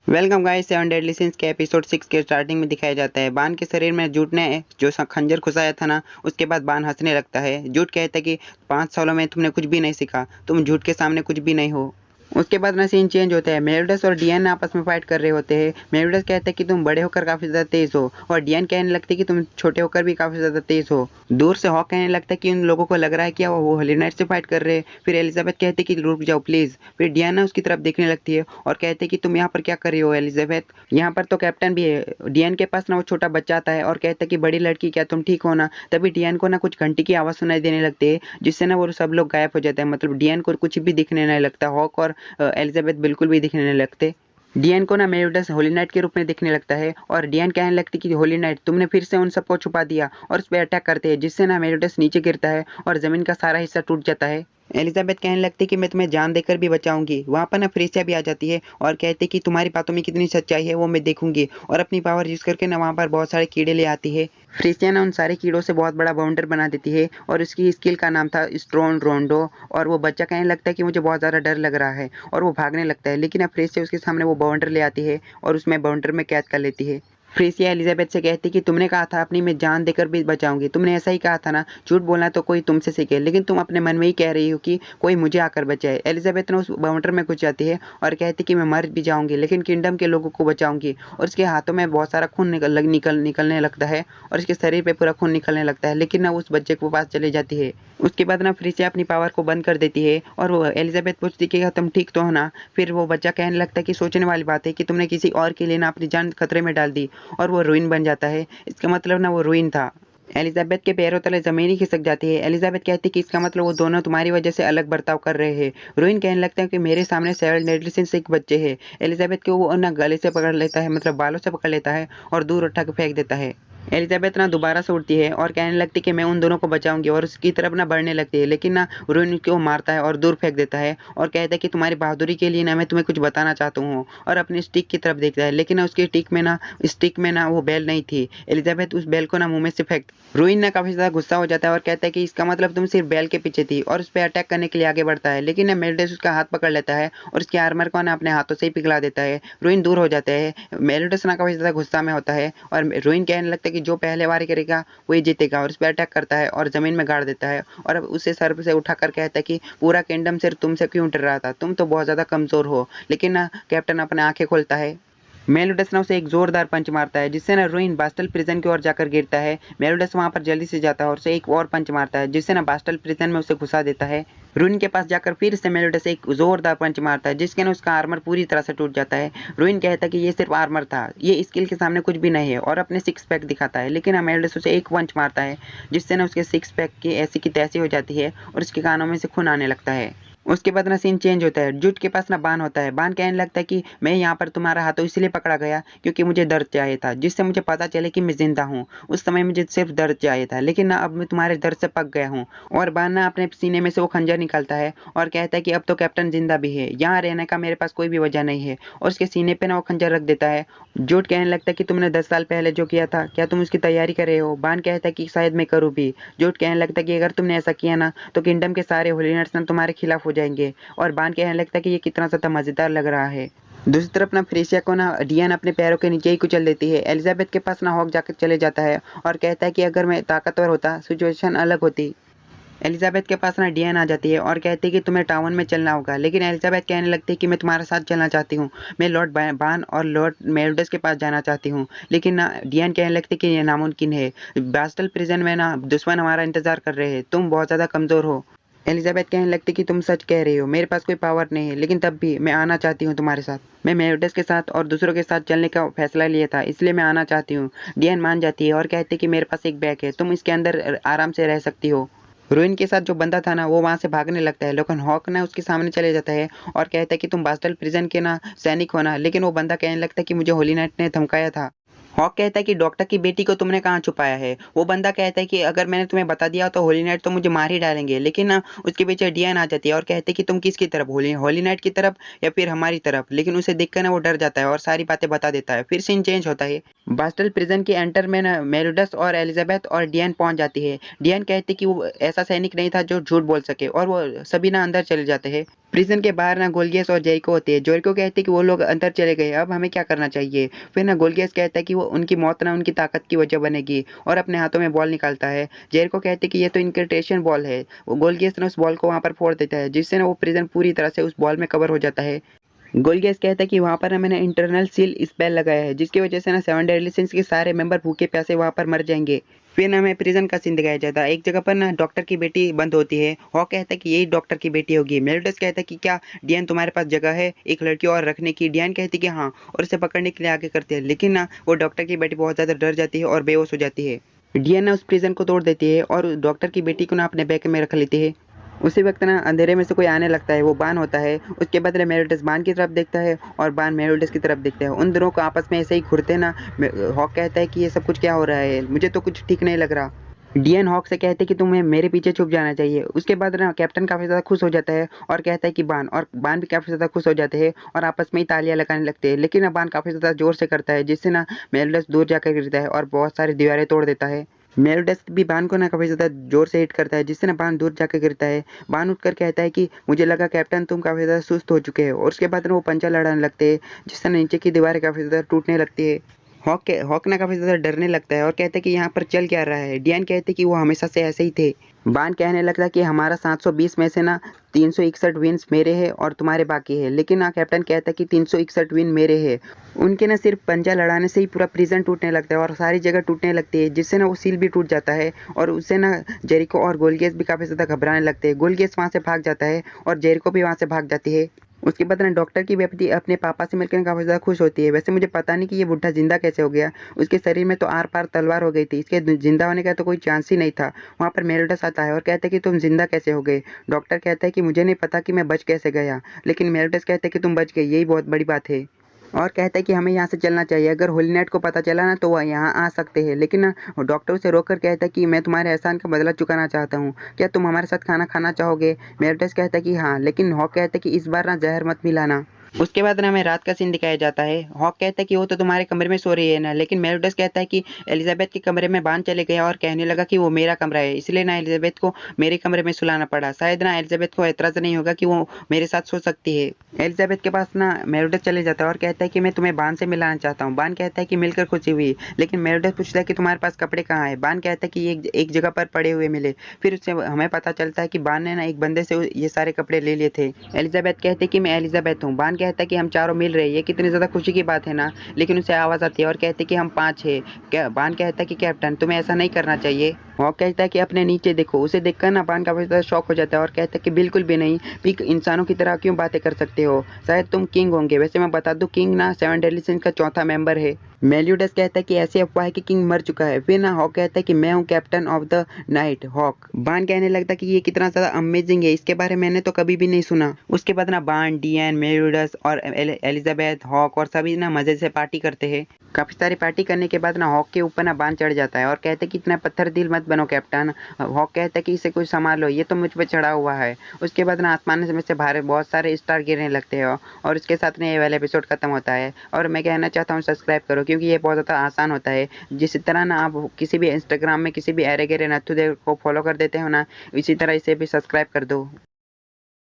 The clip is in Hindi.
Welcome guys. 7 डेडली सिंस के एपिसोड 6 के स्टार्टिंग में दिखाया जाता है बान के शरीर में जूट ने जो खंजर घुसाया था ना, उसके बाद बान हंसने लगता है। जूट कहता है कि 5 सालों में तुमने कुछ भी नहीं सीखा, तुम झूठ के सामने कुछ भी नहीं हो। उसके बाद ना सीन चेंज होता है। मेलिडस और डियन आपस में फाइट कर रहे होते हैं। मेलिडस कहता है कि तुम बड़े होकर काफी ज्यादा तेज हो, और डियन कहने लगती है कि तुम छोटे होकर भी काफी ज्यादा तेज हो। दूर से हॉक कहने लगता है कि उन लोगों को लग रहा है कि वो होली नाइट से फाइट कर रहे हैं। फिर एलिजाबेथ कहती है कि रुक जाओ प्लीज। फिर डियन ना उसकी तरफ देखने लगती है और कहते है कि तुम यहाँ पर क्या कर रही हो एलिजाबेथ। यहाँ पर तो कैप्टन भी है। डियन के पास ना वो छोटा बच्चा आता है और कहता है कि बड़ी लड़की क्या तुम ठीक हो ना। तभी डियन को ना कुछ घंटी की आवाज सुनाई देने लगती है, जिससे ना वो सब लोग गायब हो जाते हैं। मतलब डियन को कुछ भी दिखने नहीं लगता। हॉक और एलिजाबेथ बिल्कुल भी दिखने नहीं लगते। डियन को ना मेलिडस होली नाइट के रूप में दिखने लगता है, और डियन कहने लगती कि होली नाइट तुमने फिर से उन सबको छुपा दिया, और उस पर अटैक करते हैं, जिससे ना मेलिडस नीचे गिरता है और जमीन का सारा हिस्सा टूट जाता है। एलिजाबेथ कहने लगती है कि मैं तुम्हें जान देकर भी बचाऊंगी। वहां पर ना फ्रेसिया भी आ जाती है और कहती है कि तुम्हारी बातों में कितनी सच्चाई है वो मैं देखूंगी, और अपनी पावर यूज करके ना वहां पर बहुत सारे कीड़े ले आती है। फ्रेसिया ना उन सारे कीड़ों से बहुत बड़ा बाउंडर बना देती है, और उसकी स्किल का नाम था स्ट्रोन रोंडो। और वो बच्चा कहने लगता है कि मुझे बहुत ज़्यादा डर लग रहा है, और वो भागने लगता है। लेकिन अब फ्रेसिया उसके सामने वो बाउंडर ले आती है और उसमें बाउंडर में कैद कर लेती है। फ्रेसिया एलिजाबेथ से कहती कि तुमने कहा था अपनी मैं जान देकर भी बचाऊंगी, तुमने ऐसा ही कहा था ना। झूठ बोलना तो कोई तुमसे सीखे, लेकिन तुम अपने मन में ही कह रही हो कि कोई मुझे आकर बचाए। एलिजाबेथ ने उस बाउंडर में घुस जाती है और कहती कि मैं मर भी जाऊंगी लेकिन किंगडम के लोगों को बचाऊंगी। और उसके हाथों में बहुत सारा खून निकलने लगता है, और उसके शरीर पे पूरा खून निकलने लगता है। लेकिन ना उस बच्चे के पास चली जाती है। उसके बाद ना फ्रेसिया अपनी पावर को बंद कर देती है, और वो एलिजाबेथ पूछती कि तुम ठीक तो हो ना। फिर वो बच्चा कहने लगता है कि सोचने वाली बात है कि तुमने किसी और के लिए ना अपनी जान खतरे में डाल दी, और वो रूइन बन जाता है। इसका मतलब ना वो रूइन था। एलिजाबेथ के पैरों तले जमीन ही खिसक जाती है। एलिजाबेथ कहती है कि इसका मतलब वो दोनों तुम्हारी वजह से अलग बर्ताव कर रहे हैं। रूइन कहने लगता है कि मेरे सामने 7 डेडली सिंस एक बच्चे हैं। एलिजाबेथ को वो ना गले से पकड़ लेता है, मतलब बालों से पकड़ लेता है, और दूर उठा के फेंक देता है। एलिजाबेथ ना दोबारा से उठती है और कहने लगती कि मैं उन दोनों को बचाऊंगी, और उसकी तरफ ना बढ़ने लगती है। लेकिन ना रूइन उसको मारता है और दूर फेंक देता है, और कहता है कि तुम्हारी बहादुरी के लिए ना मैं तुम्हें कुछ बताना चाहता हूँ, और अपनी स्टिक की तरफ देखता है। लेकिन ना उसकी स्टिक में ना वो बेल नहीं थी। एलिजाबेथ उस बेल को ना मुंह में से फेंक। रूइन ना काफी ज्यादा गुस्सा हो जाता है और कहता है कि इसका मतलब तुम सिर्फ बेल के पीछे थी, और उस पर अटैक करने के लिए आगे बढ़ता है। लेकिन ना मेलिडस उसका हाथ पकड़ लेता है और उसके आर्मर को ना अपने हाथों से ही पिघला देता है। रूइन दूर हो जाता है। मेलिडस ना काफी ज्यादा गुस्सा में होता है, और रूइन कहने लगता है कि जो पहले बार करेगा वही जीतेगा, और उस पर अटैक करता है और जमीन में गाड़ देता है। और अब उसे सर से उठाकर कहता है कि पूरा किंगडम सिर्फ तुमसे क्यों डर रहा था, तुम तो बहुत ज्यादा कमजोर हो। लेकिन ना कैप्टन अपने आंखें खोलता है। मेलिडस ना उसे एक जोरदार पंच मारता है, जिससे ना रूइन बास्टल प्रिजन की ओर जाकर गिरता है। मेलिडस वहां पर जल्दी से जाता है और उसे एक और पंच मारता है, जिससे ना बास्टल प्रिजन में उसे घुसा देता है। रूइन के पास जाकर फिर से मेलिडस एक जोरदार पंच मारता है, जिसके ना उसका आर्मर पूरी तरह से टूट जाता है। रूइन कहता है कि ये सिर्फ आर्मर था, ये स्किल के सामने कुछ भी नहीं है, और अपने सिक्स पैक दिखाता है। लेकिन मेलिडस उसे एक पंच मारता है, जिससे ना उसके सिक्स पैक की ऐसी की तैसी हो जाती है, और उसके कानों में से खून आने लगता है। उसके बाद ना सीन चेंज होता है। जूट के पास ना बान होता है। बान कहने लगता है कि मैं यहाँ पर तुम्हारा हाथों इसलिए पकड़ा गया क्योंकि मुझे दर्द चाहिए था, जिससे मुझे पता चले कि मैं जिंदा हूँ। उस समय मुझे सिर्फ दर्द चाहिए था, लेकिन ना अब मैं तुम्हारे दर्द से पक गया हूँ। और बान ना अपने सीने में से वो खंजर निकालता है और कहता है कि अब तो कैप्टन जिंदा भी है, यहाँ रहने का मेरे पास कोई भी वजह नहीं है। और उसके सीने पे ना वो खंजर रख देता है। जूट कहने लगता है कि तुमने 10 साल पहले जो किया था, क्या तुम उसकी तैयारी कर रहे हो। बान कहता है कि शायद मैं करूँ भी। जूट कहने लगता है कि अगर तुमने ऐसा किया ना, तो किंगडम के सारे होलीनर्स ना तुम्हारे खिलाफ हो जाएंगे। और बान कहने लगता है कि ये कितना ज़्यादा मज़ेदार लग रहा है। दूसरी तरफ ना फ्रेसिया को ना डियन अपने पैरों के नीचे ही कुचल देती है। एलिजाबेथ के पास ना हॉक जाकर चले जाता है और कहता है कि अगर मैं ताकतवर होता सिचुएशन अलग होती। एलिजाबेथ के पास ना डियन आ जाती है और कहती है कि तुम्हें टाउन में चलना होगा। लेकिन एलिजाबेथ कहने लगती है कि मैं तुम्हारे साथ चलना चाहती हूँ, मैं लॉर्ड बान और लॉर्ड मेलिडस के पास जाना चाहती हूँ। लेकिन ना डियन कहने लगती है कि यह नामुमकिन है, बास्टल प्रिजन में ना दुश्मन हमारा इंतजार कर रहे हैं, तुम बहुत ज़्यादा कमज़ोर हो। एलिजाबेथ कहने लगती कि तुम सच कह रही हो, मेरे पास कोई पावर नहीं है, लेकिन तब भी मैं आना चाहती हूँ तुम्हारे साथ। मैं मेलिडस के साथ और दूसरों के साथ चलने का फैसला लिया था, इसलिए मैं आना चाहती हूँ। डियन मान जाती है और कहती है कि मेरे पास एक बैग है, तुम इसके अंदर आराम से रह सकती हो। रूइन के साथ जो बंदा था ना, वो वहां से भागने लगता है, लेकिन हॉक ना उसके सामने चले जाता है और कहता है कि तुम बास्टल प्रिजन के ना सैनिक हो ना। लेकिन वो बंदा कहने लगता है कि मुझे होली नाइट ने धमकाया था। हॉक कहता है कि डॉक्टर की बेटी को तुमने कहाँ छुपाया है। वो बंदा कहता है कि अगर मैंने तुम्हें बता दिया तो होली नाइट तो मुझे मार ही डालेंगे। लेकिन ना उसके पीछे डियन आ जाती है और कहते हैं कि तुम किसकी तरफ, होली नाइट की तरफ या फिर हमारी तरफ। लेकिन उसे देखकर ना वो डर जाता है और सारी बातें बता देता है। फिर सीन चेंज होता है। बास्टल प्रिजन के एंटर में ना मेलिडस और एलिजाबेथ और डियन पहुंच जाती है। डियन कहती कि वो ऐसा सैनिक नहीं था जो झूठ बोल सके, और वो सभी ना अंदर चले जाते हैं। प्रिजन के बाहर ना गोल्गियस और जेरिको होते हैं। जेरिको कहते कि वो लोग अंदर चले गए, अब हमें क्या करना चाहिए। फिर ना गोल्गियस कहता है कि वो उनकी मौत ना उनकी ताकत की वजह बनेगी, और अपने हाथों में बॉल निकालता है। जेरिको कहते कि ये तो इनकर्टेशन बॉल है। वो गोल्गियस ने उस बॉल को वहां पर फोड़ देता है, जिससे ना वो प्रिजन पूरी तरह से उस बॉल में कवर हो जाता है। गोल्गियस कहता है कि वहाँ पर ना मैंने इंटरनल सील स्पेल लगाया है, जिसकी वजह से ना 7 डेडली सिंस के सारे मेंबर भूखे प्यासे वहाँ पर मर जाएंगे। फिर ना हमें प्रिजन का सीन दिखाया जाता है। एक जगह पर ना डॉक्टर की बेटी बंद होती है। हॉक कहता है कि यही डॉक्टर की बेटी होगी। मेलिडस कहता है कि क्या डियन तुम्हारे पास जगह है एक लड़की और रखने की। डियन कहती है कि हाँ, और उसे पकड़ने के लिए आगे करती है, लेकिन ना वो डॉक्टर की बेटी बहुत ज़्यादा डर जाती है और बेहोश हो जाती है। डियन ना उस प्रिजन को तोड़ देती है और डॉक्टर की बेटी को ना अपने बैग में रख लेती है। उसी वक्त ना अंधेरे में से कोई आने लगता है, वो बान होता है। उसके बदले मेरिडस बान की तरफ देखता है और बान मेरिडस की तरफ देखता है। उन दोनों को आपस में ऐसे ही घुरते ना हॉक कहता है कि ये सब कुछ क्या हो रहा है, मुझे तो कुछ ठीक नहीं लग रहा। डियन हॉक से कहते कि तुम्हें मेरे पीछे छुप जाना चाहिए। उसके बाद ना कैप्टन काफी ज्यादा खुश हो जाता है और कहता है कि बान भी काफी ज्यादा खुश हो जाते हैं और आपस में ही तालियां लगाने लगते हैं। लेकिन ना बान काफी ज्यादा जोर से करता है, जिससे ना मेरिडस दूर जाकर गिरता है और बहुत सारी दीवारें तोड़ देता है। मेलिडस भी बान को ना काफी ज्यादा जोर से हिट करता है, जिससे ना बान दूर जाकर गिरता है। बान उठकर कहता है कि मुझे लगा कैप्टन तुम काफी ज्यादा सुस्त हो चुके हो, और उसके बाद ना वो पंचा लड़ाने लगते हैं, जिससे नीचे की दीवारें काफी ज्यादा टूटने लगती है। हॉक ना काफी ज्यादा डरने लगता है और कहता है कि यहाँ पर चल क्या रहा है। डियन कहते कि वो हमेशा से ऐसे ही थे। बान कहने लगता है कि हमारा 720 में से ना 361 विन्स मेरे हैं और तुम्हारे बाकी है। लेकिन ना कैप्टन कहता है कि 361 विन मेरे हैं। उनके ना सिर्फ पंजा लड़ाने से ही पूरा प्रिजन टूटने लगता है और सारी जगह टूटने लगती है, जिससे ना वो सील भी टूट जाता है। और उससे ना जेरिको और गोल्गियस भी काफी ज्यादा घबराने लगते हैं। गोल्गियस वहां से भाग जाता है और जेरिको भी वहां से भाग जाती है। उसके बाद ना डॉक्टर की बेटी अपने पापा से मिलकर काफी ज्यादा खुश होती है। वैसे मुझे पता नहीं कि ये बुढ़ा जिंदा कैसे हो गया, उसके शरीर में तो आर पार तलवार हो गई थी, इसके जिंदा होने का तो कोई चांस ही नहीं था। वहाँ पर मेलिडस आता है और कहता है कि तुम जिंदा कैसे हो गए। डॉक्टर कहता है कि मुझे नहीं पता कि मैं बच कैसे गया, लेकिन मेलिडस कहते हैं कि तुम बच गए, यही बहुत बड़ी बात है। और कहता है कि हमें यहाँ से चलना चाहिए, अगर होली नाइट को पता चला ना तो वह यहाँ आ सकते हैं। लेकिन ना डॉक्टर उसे रोककर कहता है कि मैं तुम्हारे एहसान का बदला चुकाना चाहता हूँ, क्या तुम हमारे साथ खाना खाना चाहोगे। मेरिडस कहता है कि हाँ, लेकिन हॉक कहता है कि इस बार ना जहर मत मिलाना। उसके बाद ना हमें रात का सीन दिखाया जाता है। हॉक कहता है कि वो तो तुम्हारे कमरे में सो रही है ना, लेकिन मेलिडस कहता है कि एलिजाबेथ के कमरे में बान चले गया और कहने लगा कि वो मेरा कमरा है, इसलिए ना एलिजाबेथ को मेरे कमरे में सुलाना पड़ा। शायद ना एलिजाबेथ को एतराज नहीं होगा कि वो मेरे साथ सो सकती है। एलिजाबेथ के पास ना मेलिडस चले जाता है और कहता है कि मैं तुम्हें बान से मिलाना चाहता हूँ। बान कहता है कि मिलकर खुशी हुई, लेकिन मेलिडस पूछता है कि तुम्हारे पास कपड़े कहाँ है। बान कहता है कि एक जगह पर पड़े हुए मिले। फिर उससे हमें पता चलता है कि बान ने ना एक बंदे से ये सारे कपड़े ले लिए थे। एलिजाबेथ कहती है कि मैं एलिजाबेथ हूँ। बान कहता है कि हम चारों मिल रहे हैं, ये कितनी ज्यादा खुशी की बात है ना। लेकिन उसे आवाज आती है और कहते कि हम 5 है। बान कहता है कि कैप्टन तुम्हें ऐसा नहीं करना चाहिए। हॉक कहता है कि अपने नीचे देखो। उसे देखकर ना बान काफी ज्यादा शॉक हो जाता है और कहता है कि बिल्कुल भी नहीं, पिक इंसानों की तरह क्यों बातें कर सकते हो, शायद तुम किंग होंगे। वैसे मैं बता दूं, किंग ना 7 डेडली सिंस का चौथा मेंबर है। मेलिडस कहता है कि ऐसी अफवाह है कि किंग मर चुका है। फिर ना हॉक कहता है कि मैं हूँ captain of the night hawk. बान कहने लगता है कि ये कितना ज्यादा अमेजिंग है, इसके बारे में मैंने तो कभी भी नहीं सुना। उसके बाद ना बान, डियन, मेलिडस और एलिजाबेथ, हॉक और सभी ना मजे से पार्टी करते हैं। काफी सारी पार्टी करने के बाद ना हॉक के ऊपर ना बान चढ़ जाता है और कहते हैं कि इतना पत्थर दिल मत बनो कैप्टन। हॉक कहता है कि इसे कुछ संभालो, ये तो मुझ पे चढ़ा हुआ है। उसके बाद ना आसमान में से बाहर बहुत सारे स्टार गिरने लगते हैं और इसके साथ ना ये वाला एपिसोड खत्म होता है। और मैं कहना चाहता हूँ सब्सक्राइब करो, क्योंकि ये बहुत ज़्यादा आसान होता है। जिस तरह ना आप किसी भी इंस्टाग्राम में किसी भी अरे गरे नथु देव को फॉलो कर देते हो ना, इसी तरह इसे भी सब्सक्राइब कर दो।